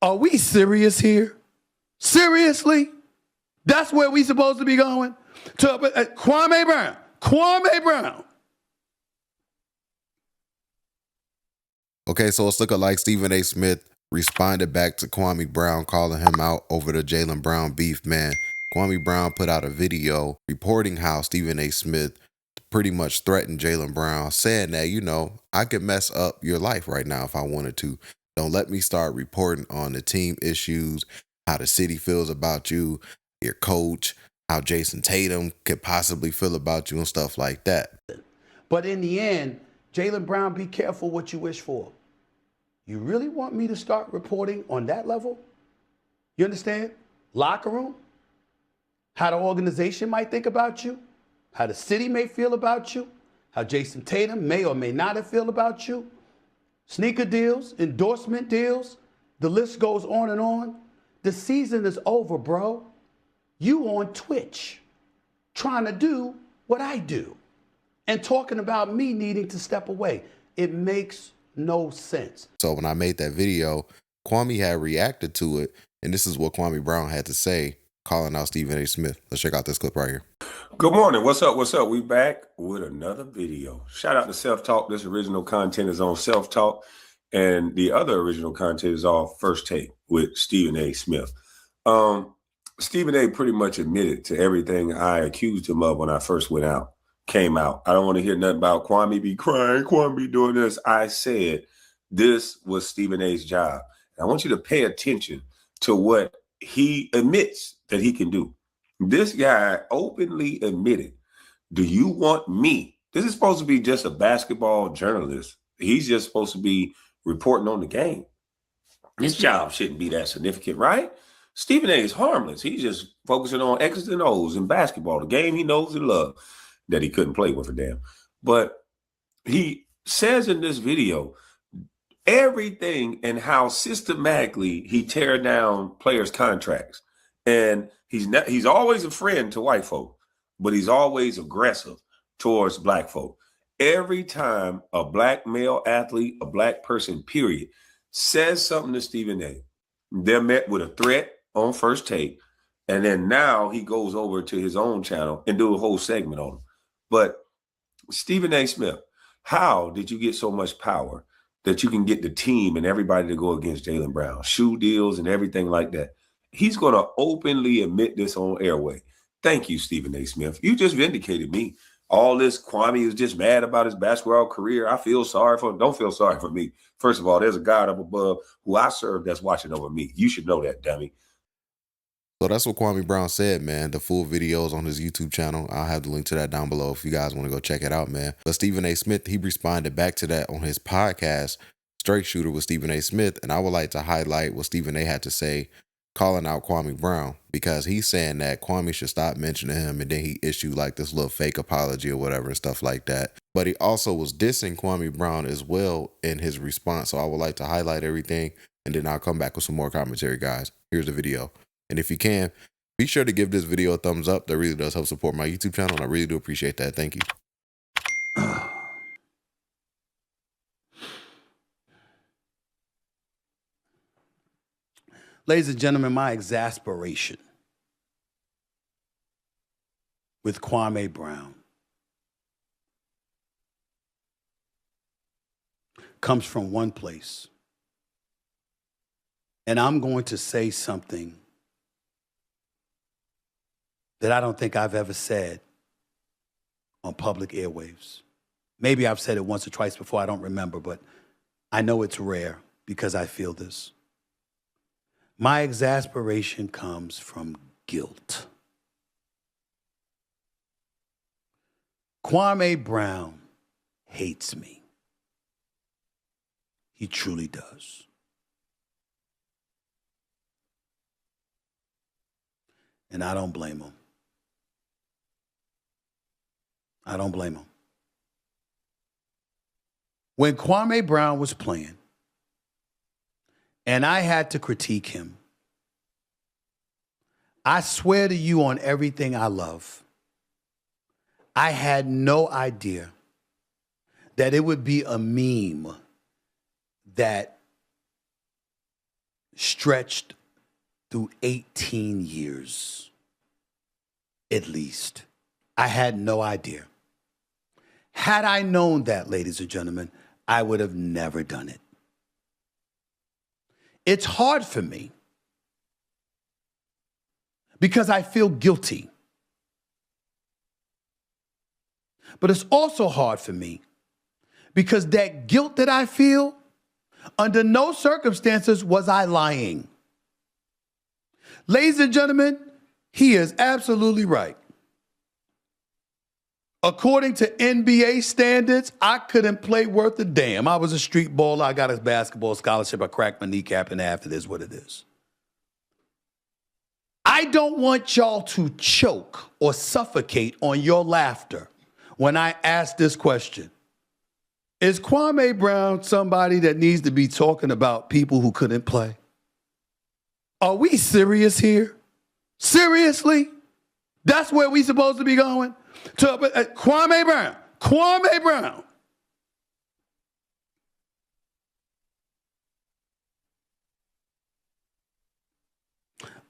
Are we serious here? Seriously? That's where we supposed to be going? To Kwame Brown. Kwame Brown. Okay, so it's looking like Stephen A. Smith responded back to Kwame Brown, calling him out over the Jaylen Brown beef, man. Kwame Brown put out a video reporting how Stephen A. Smith pretty much threatened Jaylen Brown, saying that, you know, I could mess up your life right now if I wanted to. Don't let me start reporting on the team issues, how the city feels about you, your coach, how Jason Tatum could possibly feel about you and stuff like that. But in the end, Jaylen Brown, be careful what you wish for. You really want me to start reporting on that level? You understand? Locker room? How the organization might think about you? How the city may feel about you? How Jason Tatum may or may not have feel about you? Sneaker deals, endorsement deals, the list goes on and on. The season is over, bro. You on Twitch trying to do what I do and talking about me needing to step away. It makes no sense. So when I made that video, Kwame had reacted to it, and this is what Kwame Brown had to say, calling out Stephen A. Smith. Let's check out this clip right here. Good morning. What's up? What's up? We back with another video. Shout out to Self Talk. This original content is on Self Talk, and the other original content is all First Take with Stephen A. Smith. Stephen A. pretty much admitted to everything I accused him of when I first came out. I don't want to hear nothing about Kwame be crying, Kwame be doing this. I said this was Stephen A.'s job. And I want you to pay attention to what he admits that he can do. This guy openly admitted, do you want me? This is supposed to be just a basketball journalist. He's just supposed to be reporting on the game. His job shouldn't be that significant, right? Stephen A. is harmless. He's just focusing on X's and O's in basketball, the game he knows and loves, that he couldn't play with a damn. But he says in this video everything and how systematically he tear down players' contracts. And he's always a friend to white folk, but he's always aggressive towards black folk. Every time a black male athlete, a black person, period, says something to Stephen A., they're met with a threat on First Take. And then now he goes over to his own channel and do a whole segment on him. But Stephen A. Smith, how did you get so much power that you can get the team and everybody to go against Jaylen Brown, shoe deals and everything like that? He's going to openly admit this on airway. Thank you, Stephen A. Smith. You just vindicated me. All this Kwame is just mad about his basketball career. I feel sorry for him. Don't feel sorry for me. First of all, there's a God up above who I serve that's watching over me. You should know that, dummy. So that's what Kwame Brown said, man. The full video is on his YouTube channel. I'll have the link to that down below if you guys want to go check it out, man. But Stephen A. Smith, he responded back to that on his podcast, Straight Shooter with Stephen A. Smith. And I would like to highlight what Stephen A. had to say, calling out Kwame Brown, because he's saying that Kwame should stop mentioning him, and then he issued like this little fake apology or whatever and stuff like that. But he also was dissing Kwame Brown as well in his response. So I would like to highlight everything, and then I'll come back with some more commentary, guys. Here's the video. And if you can, be sure to give this video a thumbs up. That really does help support my YouTube channel, and I really do appreciate that. Thank you. Ladies and gentlemen, my exasperation with Kwame Brown comes from one place. And I'm going to say something that I don't think I've ever said on public airwaves. Maybe I've said it once or twice before, I don't remember, but I know it's rare because I feel this. My exasperation comes from guilt. Kwame Brown hates me. He truly does. And I don't blame him. I don't blame him. When Kwame Brown was playing, and I had to critique him, I swear to you on everything I love, I had no idea that it would be a meme that stretched through 18 years, at least. I had no idea. Had I known that, ladies and gentlemen, I would have never done it. It's hard for me because I feel guilty. But it's also hard for me because that guilt that I feel, under no circumstances was I lying. Ladies and gentlemen, he is absolutely right. According to NBA standards, I couldn't play worth a damn. I was a street baller. I got a basketball scholarship. I cracked my kneecap in half. It is what it is. I don't want y'all to choke or suffocate on your laughter when I ask this question. Is Kwame Brown somebody that needs to be talking about people who couldn't play? Are we serious here? Seriously? That's where we supposed to be going? Kwame Brown. Kwame Brown.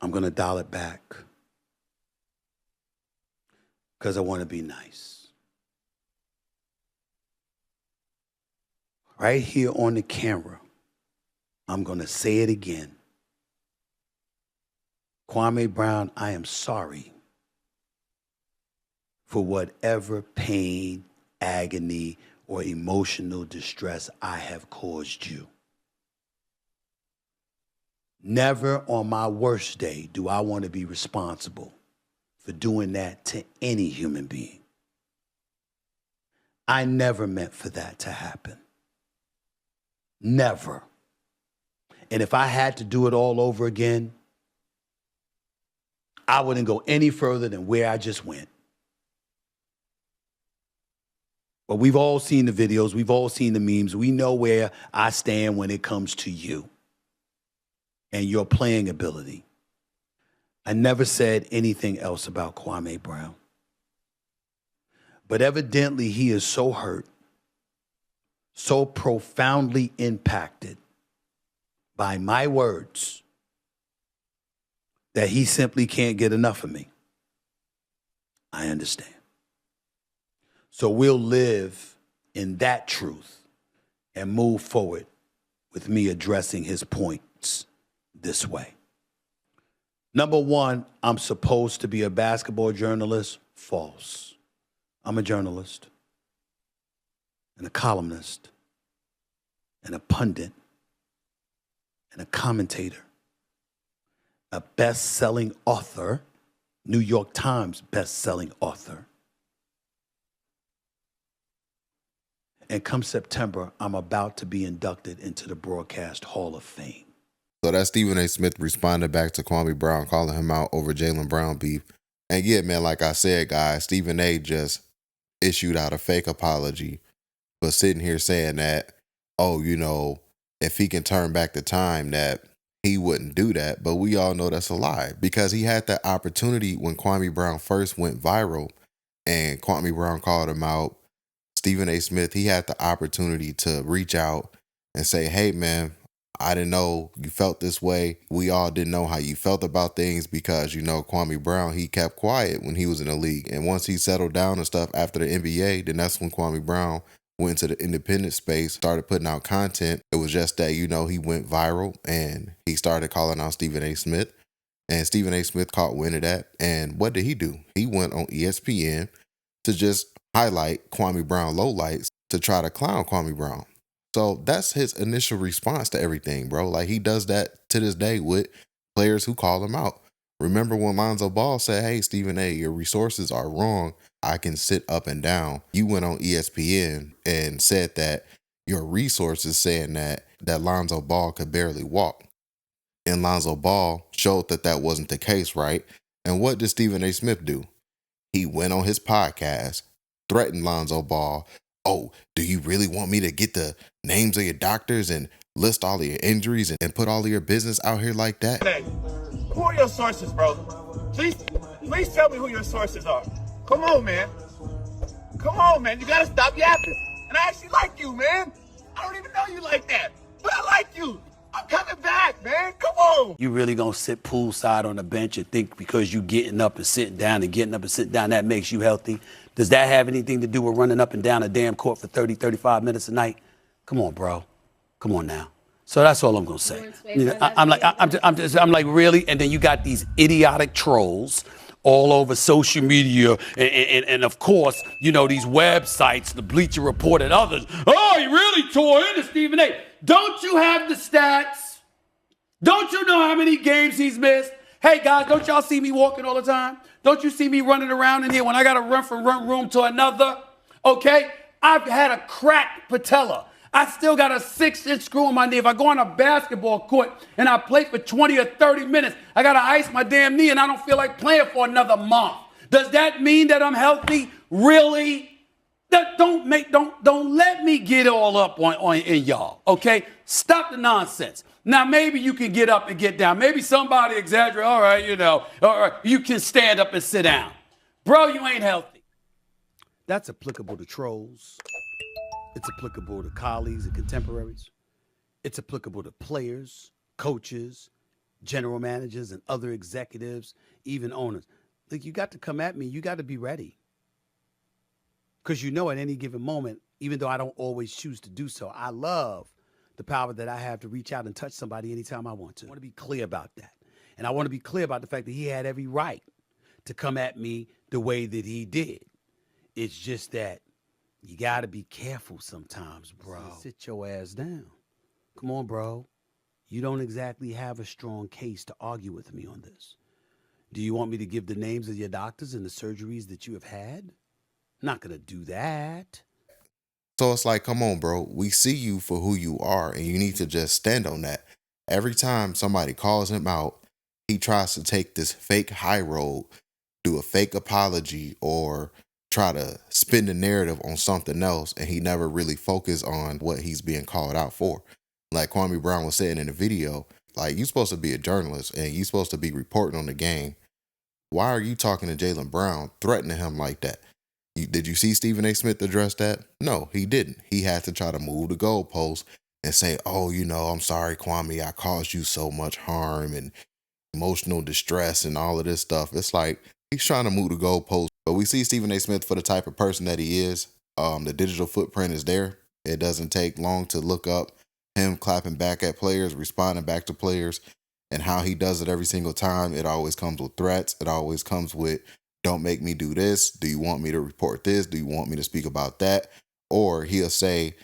I'm going to dial it back because I want to be nice. Right here on the camera, I'm going to say it again. Kwame Brown, I am sorry for whatever pain, agony, or emotional distress I have caused you. Never on my worst day do I want to be responsible for doing that to any human being. I never meant for that to happen. Never. And if I had to do it all over again, I wouldn't go any further than where I just went. But we've all seen the videos. We've all seen the memes. We know where I stand when it comes to you and your playing ability. I never said anything else about Kwame Brown. But evidently he is so hurt, so profoundly impacted by my words that he simply can't get enough of me. I understand. So we'll live in that truth and move forward with me addressing his points this way. Number one, I'm supposed to be a basketball journalist. False. I'm a journalist and a columnist and a pundit and a commentator, a best-selling author, New York Times best-selling author. And come September, I'm about to be inducted into the Broadcast Hall of Fame. So that's Stephen A. Smith responding back to Kwame Brown, calling him out over Jaylen Brown beef. And yeah, man, like I said, guys, Stephen A. just issued out a fake apology, but sitting here saying that, oh, you know, if he can turn back the time, that he wouldn't do that. But we all know that's a lie, because he had that opportunity when Kwame Brown first went viral and Kwame Brown called him out. Stephen A. Smith, he had the opportunity to reach out and say, hey, man, I didn't know you felt this way. We all didn't know how you felt about things because, you know, Kwame Brown, he kept quiet when he was in the league. And once he settled down and stuff after the NBA, then that's when Kwame Brown went to the independent space, started putting out content. It was just that, you know, he went viral and he started calling out Stephen A. Smith. And Stephen A. Smith caught wind of that. And what did he do? He went on ESPN to just highlight Kwame Brown lowlights to try to clown Kwame Brown. So that's his initial response to everything, bro. Like, he does that to this day with players who call him out. Remember when Lonzo Ball said, hey, Stephen A., your resources are wrong. I can sit up and down. You went on ESPN and said that your resources saying that Lonzo Ball could barely walk. And Lonzo Ball showed that that wasn't the case, right? And what did Stephen A. Smith do? He went on his podcast, threatened Lonzo Ball. Oh, do you really want me to get the names of your doctors and list all of your injuries and put all of your business out here like that? Hey, who are your sources, bro? Please tell me who your sources are. Come on, man. Come on, man. You gotta stop yapping. And I actually like you, man. I don't even know you like that, but I like you. I'm coming back, man. Come on. You really gonna sit poolside on the bench and think because you getting up and sitting down and getting up and sitting down, that makes you healthy? Does that have anything to do with running up and down a damn court for 30, 35 minutes a night? Come on, bro. Come on now. So that's all I'm gonna say. You know, I'm like, really? And then you got these idiotic trolls all over social media, and of course, you know, these websites, the Bleacher Report and others. Oh, he really tore into Stephen A. Don't you have the stats? Don't you know how many games he's missed? Hey, guys, don't y'all see me walking all the time? Don't you see me running around in here when I got to run from one room to another? Okay? I've had a cracked patella. I still got a 6-inch screw in my knee. If I go on a basketball court and I play for 20 or 30 minutes, I got to ice my damn knee and I don't feel like playing for another month. Does that mean that I'm healthy? Really? Don't let me get all up on in y'all, okay? Stop the nonsense. Now, maybe you can get up and get down. Maybe somebody exaggerate. All right, you know, all right, you can stand up and sit down. Bro, you ain't healthy. That's applicable to trolls. It's applicable to colleagues and contemporaries. It's applicable to players, coaches, general managers, and other executives, even owners. Like, you got to come at me. You got to be ready. Because you know at any given moment, even though I don't always choose to do so, I love the power that I have to reach out and touch somebody anytime I want to. I want to be clear about that. And I want to be clear about the fact that he had every right to come at me the way that he did. It's just that you got to be careful sometimes, bro. Sit your ass down. Come on, bro. You don't exactly have a strong case to argue with me on this. Do you want me to give the names of your doctors and the surgeries that you have had? I'm not going to do that. So it's like, come on, bro. We see you for who you are, and you need to just stand on that. Every time somebody calls him out, he tries to take this fake high road, do a fake apology, or try to spin the narrative on something else, and he never really focused on what he's being called out for. Like Kwame Brown was saying in the video, like, you're supposed to be a journalist, and you're supposed to be reporting on the game. Why are you talking to Jaylen Brown, threatening him like that? Did you see Stephen A. Smith address that? No, he didn't. He had to try to move the goalpost and say, oh, you know, I'm sorry, Kwame, I caused you so much harm and emotional distress and all of this stuff. It's like he's trying to move the goalpost. But we see Stephen A. Smith for the type of person that he is. The digital footprint is there. It doesn't take long to look up him clapping back at players, responding back to players, and how he does it every single time. It always comes with threats. It always comes with, don't make me do this. Do you want me to report this? Do you want me to speak about that? Or he'll say,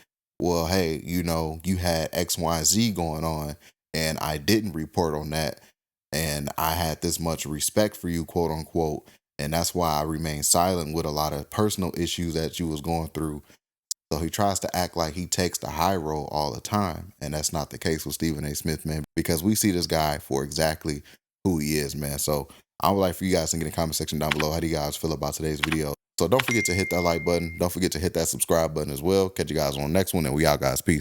well, hey, you know, you had X, Y, Z going on, and I didn't report on that. And I had this much respect for you, quote unquote. And that's why I remained silent with a lot of personal issues that you was going through. So he tries to act like he takes the high road all the time. And that's not the case with Stephen A. Smith, man, because we see this guy for exactly who he is, man. So I would like for you guys to get in the comment section down below. How do you guys feel about today's video? So don't forget to hit that like button. Don't forget to hit that subscribe button as well. Catch you guys on the next one, and we out, guys. Peace.